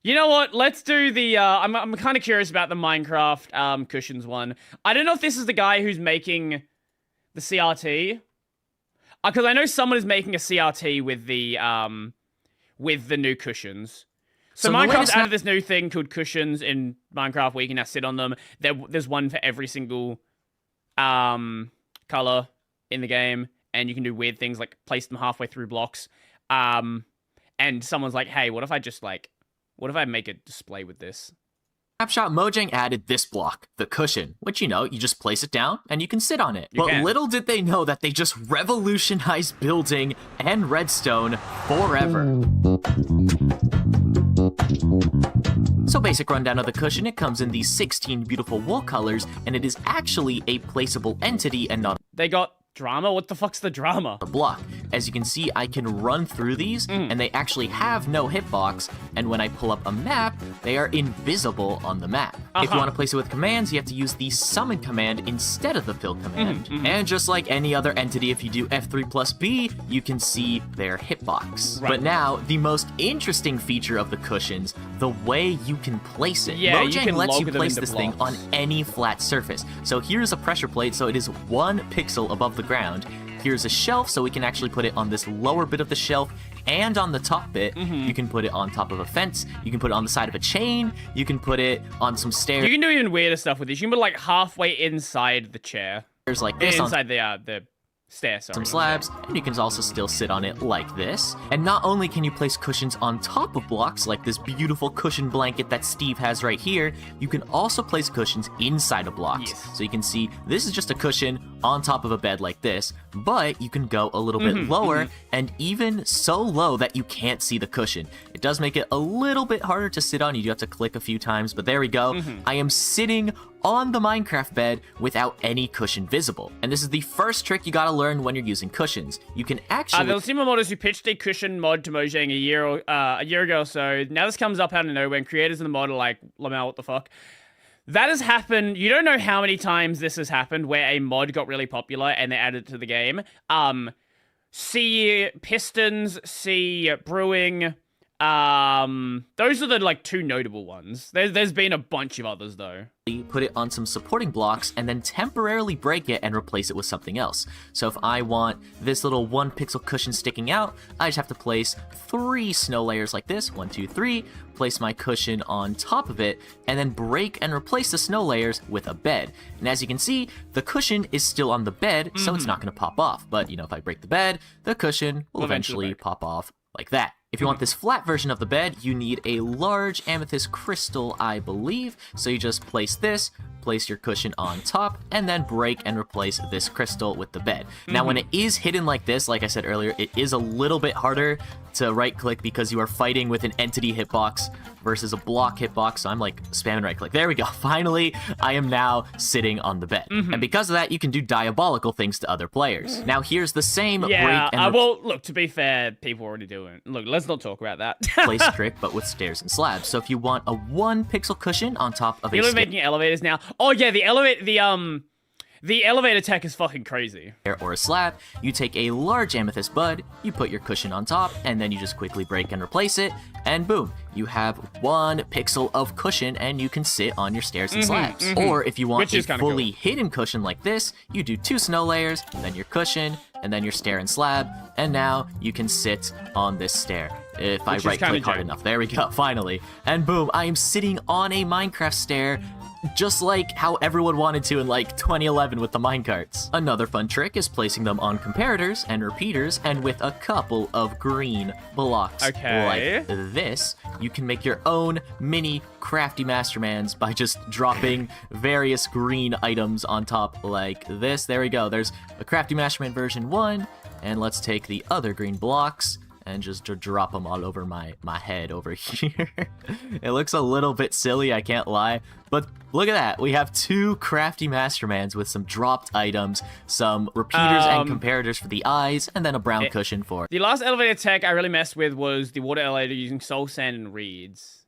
You know what? Let's do the, I'm kind of curious about the Minecraft, cushions one. I don't know if this is the guy who's making the CRT. Because I know someone is making a CRT with the new cushions. So Minecraft's added this new thing called cushions in Minecraft where you can now sit on them. There's one for every single, color in the game. And you can do weird things like place them halfway through blocks. And someone's like, hey, what if I make a display with this? Snapshot Mojang added this block, the cushion, which, you just place it down and you can sit on it. But little did they know that they just revolutionized building and redstone forever. So basic rundown of the cushion, it comes in these 16 beautiful wool colors, and it is actually a placeable entity and not... They got drama? What the fuck's the drama? A block. As you can see, I can run through these, and they actually have no hitbox, and when I pull up a map, they are invisible on the map. If you want to place it with commands, you have to use the summon command instead of the fill command. And just like any other entity, if you do F3 plus B, you can see their hitbox. But now, the most interesting feature of the cushions, the way you can place it. Yeah, Mojang lets you place this thing on any flat surface. So here's a pressure plate, so it is 1 pixel above the ground. Here's a shelf, so we can actually put it on this lower bit of the shelf and on the top bit. You can put it on top of a fence. You can put it on the side of a chain. You can put it on some stairs. You can do even weirder stuff with this. You can put it like halfway inside the chair. There's like this inside the stair, sorry. Some slabs, and you can also still sit on it like this. And not only can you place cushions on top of blocks, like this beautiful cushion blanket that Steve has right here, you can also place cushions inside of blocks. So you can see this is just a cushion on top of a bed like this, but you can go a little bit lower, and even so low that you can't see the cushion. It does make it a little bit harder to sit on. You do have to click a few times, but there we go. I am sitting on the Minecraft bed without any cushion visible. And this is the first trick you gotta learn when you're using cushions. You can actually... the Steamer modders who pitched a cushion mod to Mojang a year ago or so. Now this comes up out of nowhere, and creators of the mod are like, Lamau, what the fuck? That has happened. You don't know how many times this has happened where a mod got really popular and they added it to the game. See Pistons, see Brewing. Those are the like 2 notable ones. There's been a bunch of others though. Put it on some supporting blocks and then temporarily break it and replace it with something else. So if I want this little 1 pixel cushion sticking out, I just have to place 3 snow layers like this, 1, 2, 3, place my cushion on top of it, and then break and replace the snow layers with a bed. And as you can see, the cushion is still on the bed, so it's not going to pop off. But, if I break the bed, the cushion will eventually pop off like that. If you want this flat version of the bed, you need a large amethyst crystal, I believe. So you just place this, place your cushion on top, and then break and replace this crystal with the bed. Now, when it is hidden like this, like I said earlier, it is a little bit harder to right-click because you are fighting with an entity hitbox versus a block hitbox. So I'm like spamming right-click. There we go. Finally, I am now sitting on the bed. And because of that, you can do diabolical things to other players. Now, here's the same break and well, look, to be fair, people already do it. Look, let's not talk about that. place trick, but with stairs and slabs. So if you want a 1 pixel cushion on top of You're making elevators now. Oh yeah, the elevator tech is fucking crazy. Or a slab, you take a large amethyst bud, you put your cushion on top, and then you just quickly break and replace it, and boom, you have 1 pixel of cushion, and you can sit on your stairs and slabs. Or if you want a fully hidden cushion like this, you do 2 snow layers, then your cushion, and then your stair and slab, and now you can sit on this stair. If I right-click hard enough. There we go, finally. And boom, I am sitting on a Minecraft stair, just like how everyone wanted to in like 2011 with the minecarts. Another fun trick is placing them on comparators and repeaters, and with a couple of green blocks like this, you can make your own mini crafty mastermans by just dropping various green items on top like this. There we go. There's a crafty masterman version 1, and let's take the other green blocks and just drop them all over my head over here. It looks a little bit silly, I can't lie, but look at that. We have 2 crafty mastermans with some dropped items, some repeaters and comparators for the eyes, and then a brown cushion for... The last elevator tech I really messed with was the water elevator using soul sand and reeds.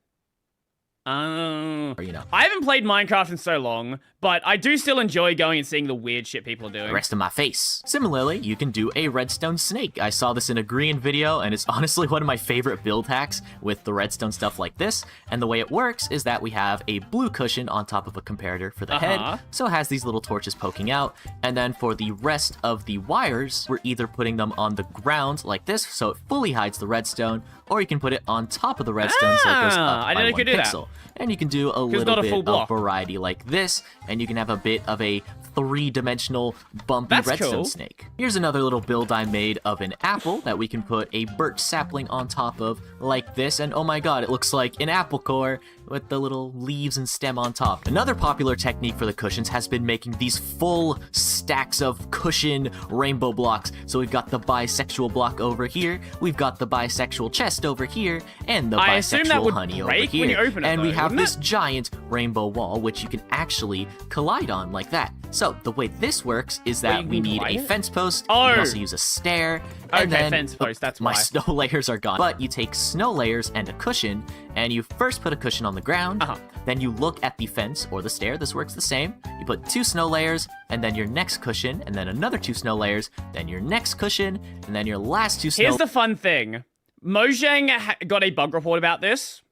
Oh. Or, you know. I haven't played Minecraft in so long, but I do still enjoy going and seeing the weird shit people are doing. The rest of my face. Similarly, you can do a redstone snake. I saw this in a green video, and it's honestly one of my favorite build hacks with the redstone stuff like this. And the way it works is that we have a blue cushion on top of a comparator for the head, so it has these little torches poking out. And then for the rest of the wires, we're either putting them on the ground like this, so it fully hides the redstone, or you can put it on top of the redstone so it goes up I by didn't know you 1 could do that. pixel. And you can do a little not a bit full of block. variety like this, and you can have a bit of a three-dimensional bumpy That's redstone cool. snake. Here's another little build I made of an apple that we can put a birch sapling on top of like this, and oh my god, it looks like an apple core with the little leaves and stem on top. Another popular technique for the cushions has been making these full stacks of cushion rainbow blocks. So we've got the bisexual block over here, we've got the bisexual chest over here, and the I assume that bisexual would honey over break here. when you open it, And we though, have wouldn't this it? giant rainbow wall, which you can actually collide on like that. So the way this works is that you we can need collide a it? fence post, Oh. we can also use a stair, and Okay, then fence post, that's my why. snow layers are gone. But you take snow layers and a cushion, and you first put a cushion on the ground, then you look at the fence or the stair. This works the same. You put 2 snow layers, and then your next cushion, and then another 2 snow layers, then your next cushion, and then your last 2 snow. Here's the fun thing. Mojang got a bug report about this,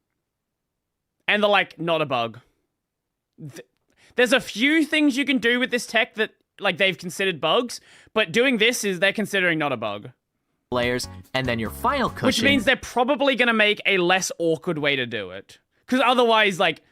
and they're like, not a bug. There's a few things you can do with this tech that, like, they've considered bugs, but doing this is they're considering not a bug. layers, and then your final cushion. Which means they're probably going to make a less awkward way to do it. Because otherwise, like,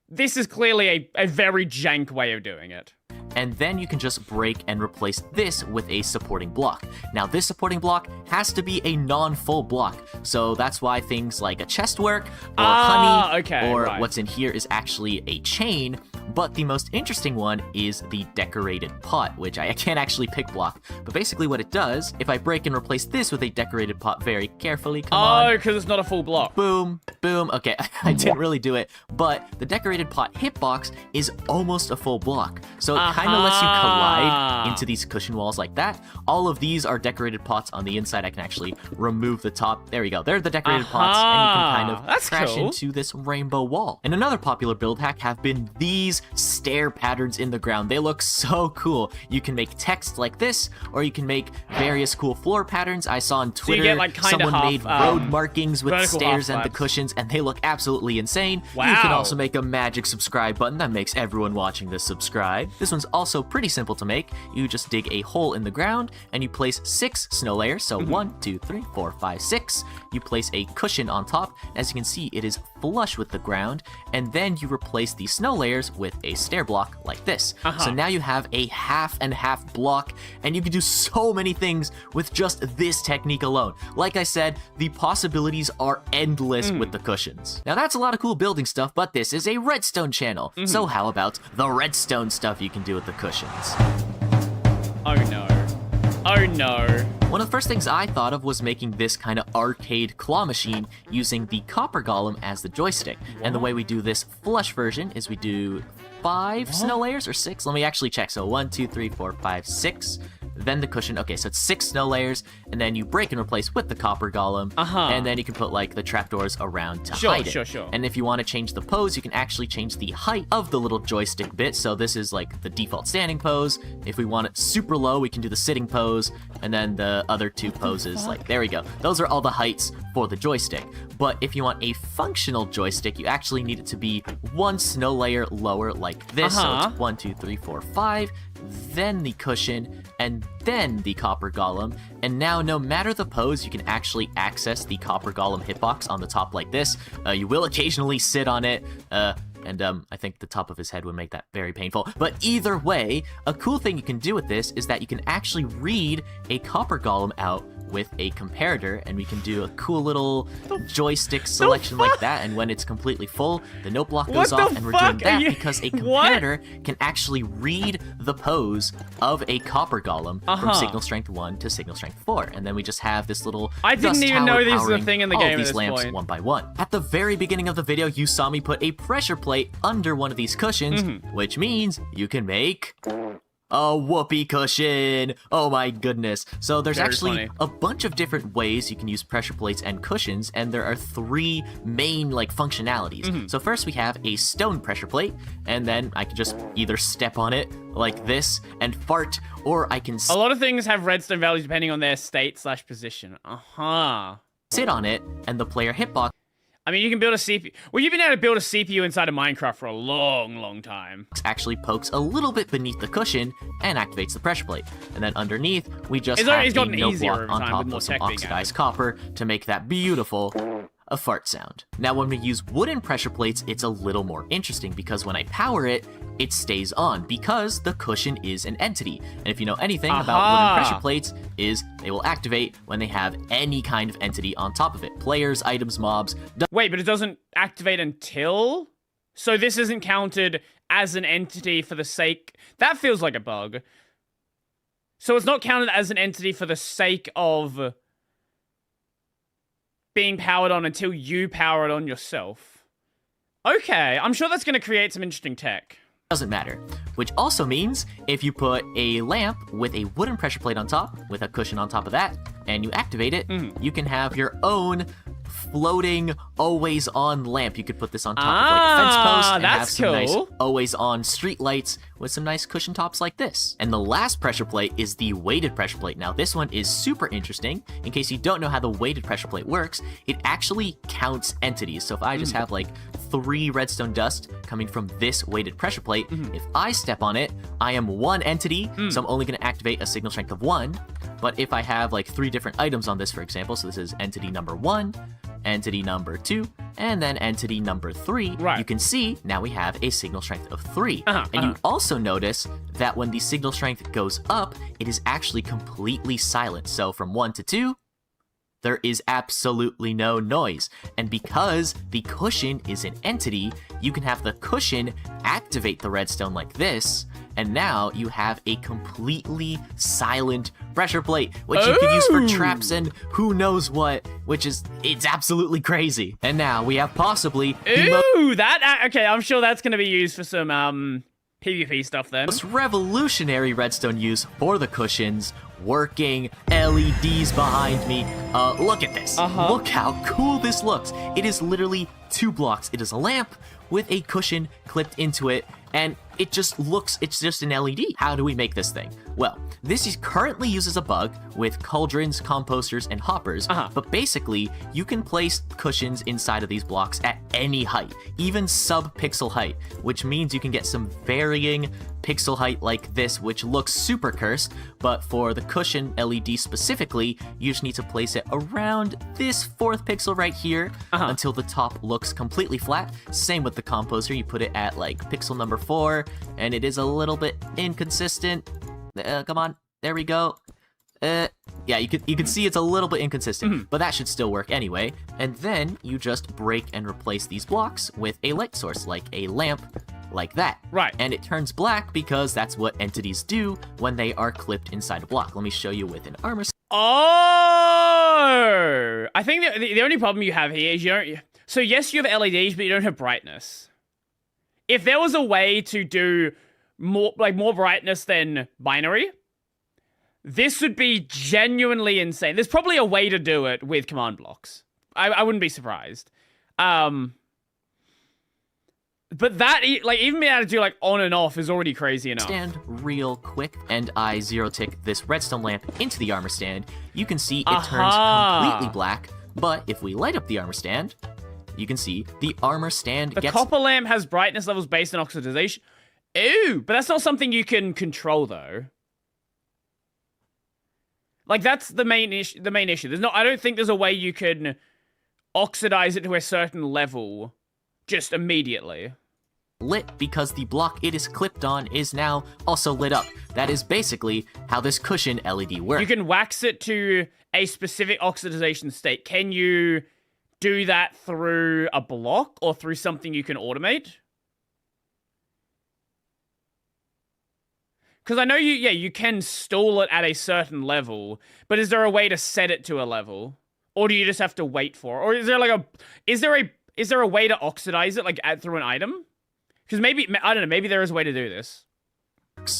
this is clearly a very jank way of doing it. And then you can just break and replace this with a supporting block. Now, this supporting block has to be a non-full block, so that's why things like a chest work, or honey, okay, or right. what's in here is actually a chain. But the most interesting one is the decorated pot, which I can't actually pick block. But basically what it does, if I break and replace this with a decorated pot very carefully, come on. Oh, because it's not a full block. Boom, boom. Okay, I didn't really do it, but the decorated pot hitbox is almost a full block. So it kind of lets you collide into these cushion walls like that. All of these are decorated pots on the inside. I can actually remove the top. There we go. They're the decorated pots, and you can kind of That's crash cool. into this rainbow wall. And another popular build hack have been these stair patterns in the ground. They look so cool. You can make text like this, or you can make various cool floor patterns. I saw on you Twitter get, like, kinda someone half, made road markings with vertical stairs half and the slabs. cushions, and they look absolutely insane. You Wow. can also make a magic subscribe button that makes everyone watching this subscribe. This one's also pretty simple to make. You just dig a hole in the ground, and you place 6 snow layers. So 1, 2, 3, 4, 5, 6. You place a cushion on top. As you can see, it is flush with the ground, and then you replace the snow layers with a stair block like this. So now you have a half and half block, and you can do so many things with just this technique alone. Like I said, the possibilities are endless with the cushions. Now that's a lot of cool building stuff, but this is a redstone channel. So how about the redstone stuff you can do with the cushions? Oh no. Oh no. One of the first things I thought of was making this kind of arcade claw machine using the copper golem as the joystick. And the way we do this flush version is we do 5 snow layers or 6. Let me actually check. So 1, 2, 3, 4, 5, 6. Then the cushion. Okay, so it's 6 snow layers, and then you break and replace with the copper golem, and then you can put like the trapdoors around to hide it. Sure. And if you want to change the pose, you can actually change the height of the little joystick bit. So this is like the default standing pose. If we want it super low, we can do the sitting pose, and then the other 2 poses. Like there we go. Those are all the heights for the joystick. But if you want a functional joystick, you actually need it to be 1 snow layer lower like this. So it's 1, 2, 3, 4, 5. Then the cushion, and then the copper golem. And now, no matter the pose, you can actually access the copper golem hitbox on the top like this. You will occasionally sit on it, and I think the top of his head would make that very painful. But either way, a cool thing you can do with this is that you can actually read a copper golem out with a comparator, and we can do a cool little joystick selection like that, and when it's completely full, the note block goes What the off, and we're doing fuck are that you- because a What? comparator can actually read the pose of a copper golem from signal strength 1 to signal strength 4, and then we just have this little I didn't dust even tower know this was a powering thing in the all of game at these this lamps point. one by one. At the very beginning of the video, you saw me put a pressure plate under one of these cushions, which means you can make A whoopee cushion! Oh my goodness. So there's Very actually funny. a bunch of different ways you can use pressure plates and cushions, and there are 3 main functionalities. So first we have a stone pressure plate, and then I can just either step on it like this and fart, or I can A lot of things have redstone values depending on their state/position. sit on it, and the player hitbox I mean, you can build a CPU. Well, you've been able to build a CPU inside of Minecraft for a long, long time. actually pokes a little bit beneath the cushion and activates the pressure plate. And then underneath, we just It's have a gotten note easier block over on time top with more of some tech being oxidized added. copper to make that beautiful a fart sound. Now, when we use wooden pressure plates, it's a little more interesting because when I power it, it stays on because the cushion is an entity. And if you know anything about wooden pressure plates, is they will activate when they have any kind of entity on top of it. Players, items, mobs. Wait, but it doesn't activate until? So this isn't counted as an entity for the sake... That feels like a bug. So it's not counted as an entity for the sake of being powered on until you power it on yourself. Okay, I'm sure that's going to create some interesting tech. Doesn't matter. Which also means if you put a lamp with a wooden pressure plate on top, with a cushion on top of that, and you activate it, you can have your own floating, always-on lamp. You could put this on top of a fence post and have some nice always-on street lights with some nice cushion tops like this. And the last pressure plate is the weighted pressure plate. Now, this one is super interesting. In case you don't know how the weighted pressure plate works, it actually counts entities. So if I just have 3 redstone dust coming from this weighted pressure plate, if I step on it, I am 1 entity, so I'm only going to activate a signal strength of 1. But if I have 3 different items on this, for example, so this is entity number 1, entity number 2, and then entity number 3, you can see now we have a signal strength of 3. And you also notice that when the signal strength goes up, it is actually completely silent. So from 1 to 2, there is absolutely no noise. And because the cushion is an entity, you can have the cushion activate the redstone like this, and now you have a completely silent pressure plate, which you can use for traps and who knows what, it's absolutely crazy. And now we have possibly okay, I'm sure that's going to be used for some PvP stuff then. most revolutionary redstone use for the cushions, working LEDs behind me. Look at this. Look how cool this looks. It is literally 2 blocks. It is a lamp with a cushion clipped into it, and it just looks, it's just an LED. How do we make this thing? Well, this currently uses a bug with cauldrons, composters, and hoppers, but basically, you can place cushions inside of these blocks at any height, even sub-pixel height, which means you can get some varying pixel height like this, which looks super cursed, but for the cushion LED specifically, you just need to place it around this 4th pixel right here until the top looks completely flat. Same with the composter, you put it at pixel number 4, and it is a little bit inconsistent. Come on, there we go. Yeah, you can see it's a little bit inconsistent, but that should still work anyway. And then you just break and replace these blocks with a light source, like a lamp, like that. Right. And it turns black because that's what entities do when they are clipped inside a block. Let me show you with an armor. Oh! I think the only problem you have here is you don't... So yes, you have LEDs, but you don't have brightness. If there was a way to do more brightness than binary, this would be genuinely insane. There's probably a way to do it with command blocks. I wouldn't be surprised. But that, even being able to do, on and off is already crazy enough. Stand real quick, and I zero-tick this redstone lamp into the armor stand. You can see it turns completely black, but if we light up the armor stand, you can see the armor stand gets... The copper lamp has brightness levels based on oxidization. Ew, but that's not something you can control, though. That's the main issue. I don't think there's a way you can oxidize it to a certain level just immediately. Lit because the block it is clipped on is now also lit up. That is basically how this cushion LED works. You can wax it to a specific oxidization state. Can you do that through a block or through something you can automate? Because I know you can stall it at a certain level, but is there a way to set it to a level? Or do you just have to wait for it? Or is there is there a way to oxidize it through an item? Because maybe, I don't know, maybe there is a way to do this.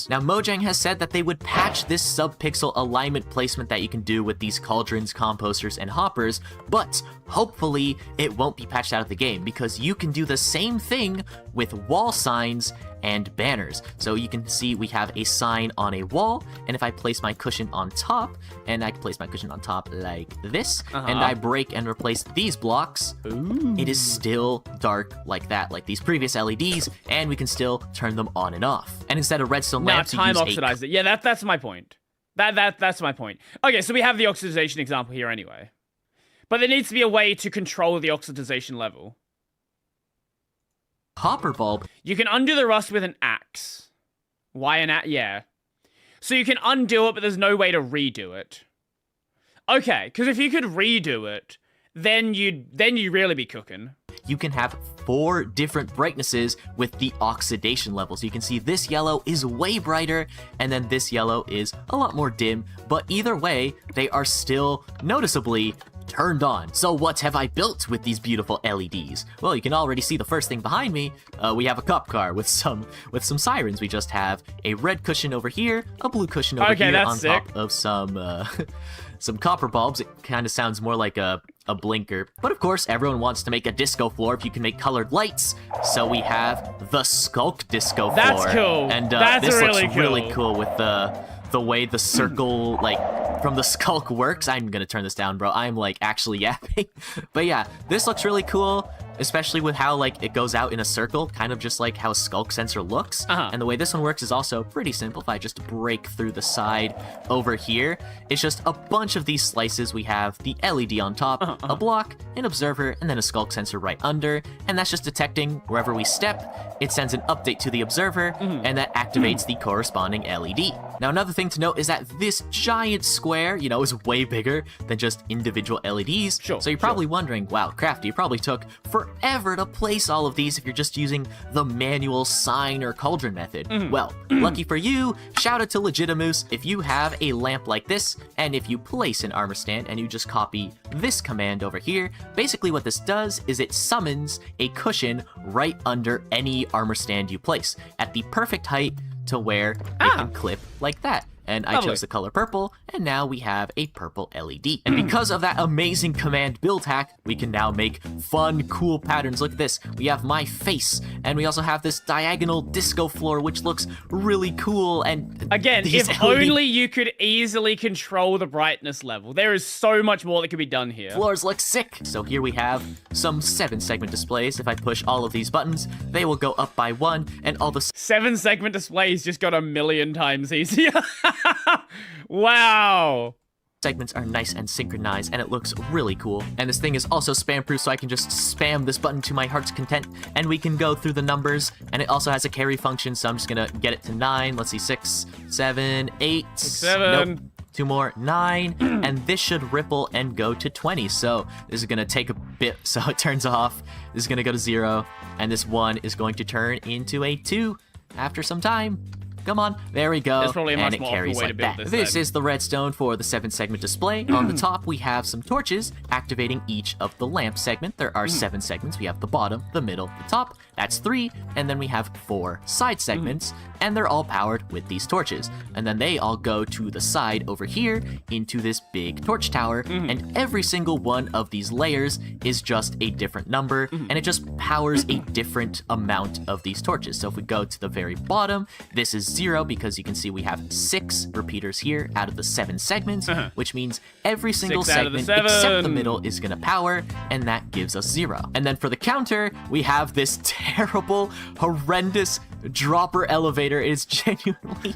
Now, Mojang has said that they would patch this sub-pixel alignment placement that you can do with these cauldrons, composters, and hoppers, but hopefully it won't be patched out of the game because you can do the same thing with wall signs and banners. So you can see we have a sign on a wall, and if I place my cushion on top, and I can place my cushion on top like this, and I break and replace these blocks, it is still dark like that, like these previous LEDs, and we can still turn them on and off. And instead of redstone lamps, time oxidized it. Yeah, that's my point. That's my point. Okay, so we have the oxidization example here anyway. But there needs to be a way to control the oxidization level. Hopper bulb. You can undo the rust with an axe. Why an axe? Yeah. So you can undo it, but there's no way to redo it. Okay, because if you could redo it, then you'd really be cooking. You can have 4 different brightnesses with the oxidation level. So you can see this yellow is way brighter, and then this yellow is a lot more dim, but either way, they are still noticeably turned on. So what have I built with these beautiful LEDs? Well, you can already see the first thing behind me. We have a cop car with some sirens. We just have a red cushion over here, a blue cushion over here on top of some copper bulbs. It kind of sounds more like a blinker. But of course, everyone wants to make a disco floor if you can make colored lights. So we have the Skulk disco floor. That's cool. And That's this really looks cool. really cool with the way the circle, like, from the Skulk works. I'm gonna turn this down, bro. I'm, like, actually yapping. But yeah, this looks really cool, especially with how, like, it goes out in a circle, kind of just like how a Skulk sensor looks. And the way this one works is also pretty simple. If I just break through the side over here, it's just a bunch of these slices. We have the LED on top, a block, an observer, and then a Skulk sensor right under, and that's just detecting wherever we step. It sends an update to the observer, and that activates the corresponding LED. Now, another thing to note is that this giant square, you know, is way bigger than just individual LEDs. So you're probably wondering, wow, Crafty, it probably took forever to place all of these if you're just using the manual sign or cauldron method. Well, lucky for you, shout out to Legitimus. If you have a lamp like this, and if you place an armor stand and you just copy this command over here, basically what this does is it summons a cushion right under any armor stand you place at the perfect height to where it can clip like that. And I chose the color purple, and now we have a purple LED. And because of that amazing command build hack, we can now make fun, cool patterns. Look at this. We have my face, and we also have this diagonal disco floor, which looks really cool. And again, if only you could easily control the brightness level. There is so much more that could be done here. Floors look sick. So here we have some 7-segment displays. If I push all of these buttons, they will go up by 1, and all the 7-segment displays just got 1,000,000 times easier. Wow. segments are nice and synchronized, and it looks really cool. And this thing is also spam proof, so I can just spam this button to my heart's content, and we can go through the numbers. And it also has a carry function, so I'm just gonna get it to 9. Let's see, 6, 7, 8. 7. Nope. 2 more, 9, and this should ripple and go to 20. So this is gonna take a bit, so it turns off. This is gonna go to 0, and this 1 is going to turn into a 2 after some time. Come on, there we go. There's probably a much and it more carries way like to build that. this Is the redstone for the 7-segment display. On the top, we have some torches activating each of the lamp segment. There are 7 segments. We have the bottom, the middle, the top. That's 3, and then we have 4 side segments, and they're all powered with these torches. And then they all go to the side over here into this big torch tower, and every single one of these layers is just a different number, and it just powers a different amount of these torches. So if we go to the very bottom, this is 0 because you can see we have 6 repeaters here out of the 7 segments, which means every single 6 out of the segment except the 7. middle is gonna power, and that gives us 0. And then for the counter, we have this terrible, horrendous dropper elevator. It is genuinely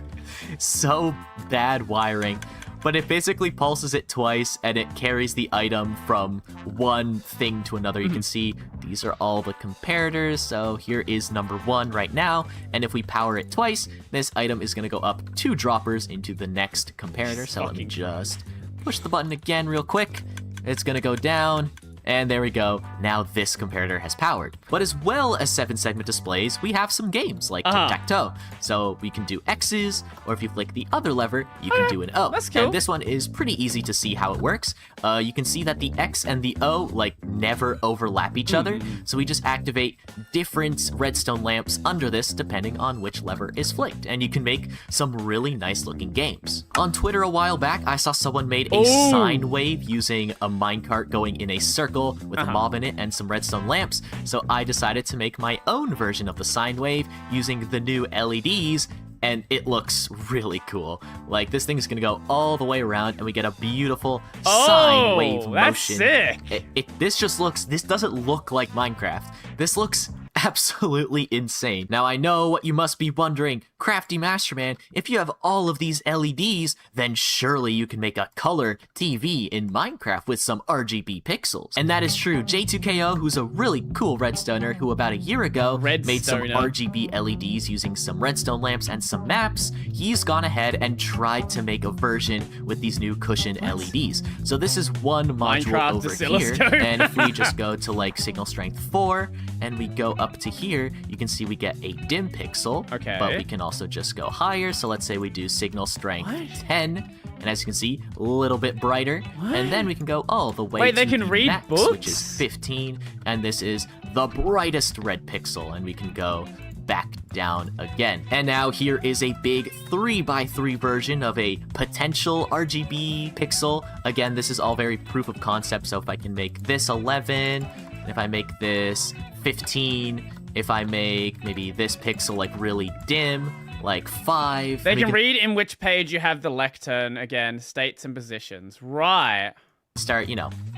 so bad wiring, but it basically pulses it twice and it carries the item from one thing to another. You can see these are all the comparators. So here is number 1 right now, and if we power it twice, this item is going to go up 2 droppers into the next comparator. So let me just push the button again real quick. It's going to go down, And there we go. Now this comparator has powered. But as well as 7-segment displays, we have some games like tic-tac-toe. So we can do X's, or if you flick the other lever, you can do an O. That's cool. And this one is pretty easy to see how it works. You can see that the X and the O like never overlap each other. So we just activate different redstone lamps under this depending on which lever is flicked. And you can make some really nice looking games. On Twitter a while back, I saw someone made a sine wave using a minecart going in a circle with a mob in it and some redstone lamps. So I decided to make my own version of the sine wave using the new LEDs, and it looks really cool. Like, this thing is gonna go all the way around, and we get a beautiful sine wave that's motion. sick. This doesn't look like Minecraft. This looks absolutely insane. Now, I know what you must be wondering. Crafty Masterman, if you have all of these LEDs, then surely you can make a color TV in Minecraft with some RGB pixels. And that is true. J2KO, who's a really cool redstoner who about a year ago made some RGB LEDs using some redstone lamps and some maps, he's gone ahead and tried to make a version with these new cushion LEDs. So this is one module Minecraft over here, and if we just go to like signal strength 4 and we go up to here, you can see we get a dim pixel. Okay. But we can also just go higher. So let's say we do signal strength 10. And as you can see, a little bit brighter. And then we can go all the way to can the read max, books? which is 15. And this is the brightest red pixel. And we can go back down again. And now here is a big 3x3 version of a potential RGB pixel. Again, this is all very proof of concept. So if I can make this 11, if I make this 15, if I make maybe this pixel like really dim, like 5. They can read in which page you have the lectern again, states and positions. Right. Start,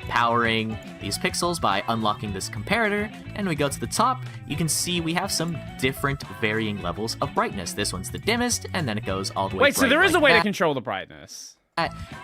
powering these pixels by unlocking this comparator, and we go to the top. You can see we have some different varying levels of brightness. This one's the dimmest, and then it goes all the way. Wait, so there is a way to control the brightness.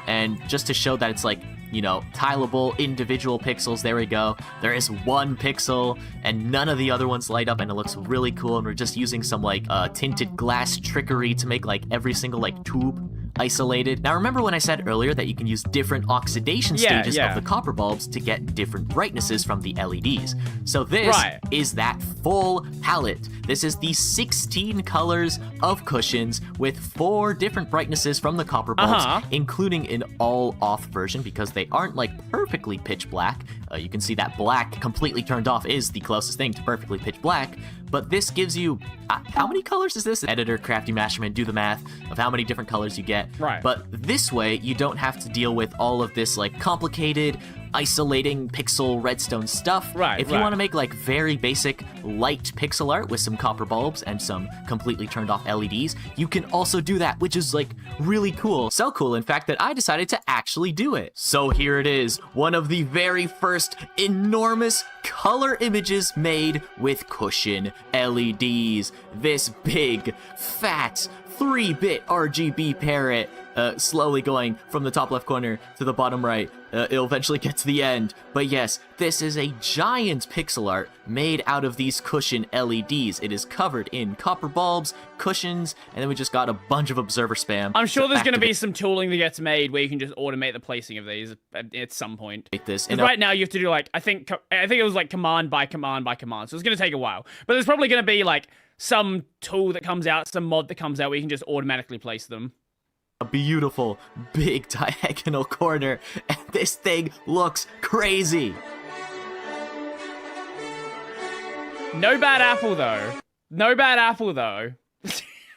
And just to show that it's like, tileable individual pixels, there we go. There is one pixel and none of the other ones light up, and it looks really cool. And we're just using some like tinted glass trickery to make like every single like tube isolated. Now remember when I said earlier that you can use different oxidation stages of the copper bulbs to get different brightnesses from the LEDs. So this is that full palette. This is the 16 colors of cushions with 4 different brightnesses from the copper bulbs, including an all off version because they aren't like perfectly pitch black. You can see that black completely turned off is the closest thing to perfectly pitch black. But this gives you, how many colors is this? Editor, Crafty Masterman, do the math of how many different colors you get. Right. But this way, you don't have to deal with all of this like complicated, isolating pixel redstone stuff. Right. If you want to make like very basic light pixel art with some copper bulbs and some completely turned off LEDs, you can also do that, which is like really cool. So cool, in fact, that I decided to actually do it. So here it is, one of the very first enormous color images made with cushion LEDs. This big, fat, 3-bit RGB parrot, slowly going from the top left corner to the bottom right. It'll eventually get to the end. But yes, this is a giant pixel art made out of these cushion LEDs. It is covered in copper bulbs, cushions, and then we just got a bunch of observer spam. I'm sure there's going to be some tooling that gets made where you can just automate the placing of these at some point. This. And right now you have to do like, I think it was like command by command by command. So it's going to take a while. But there's probably going to be like some tool that comes out, some mod that comes out where you can just automatically place them. A beautiful big diagonal corner, and this thing looks crazy. No bad apple though. No bad apple though.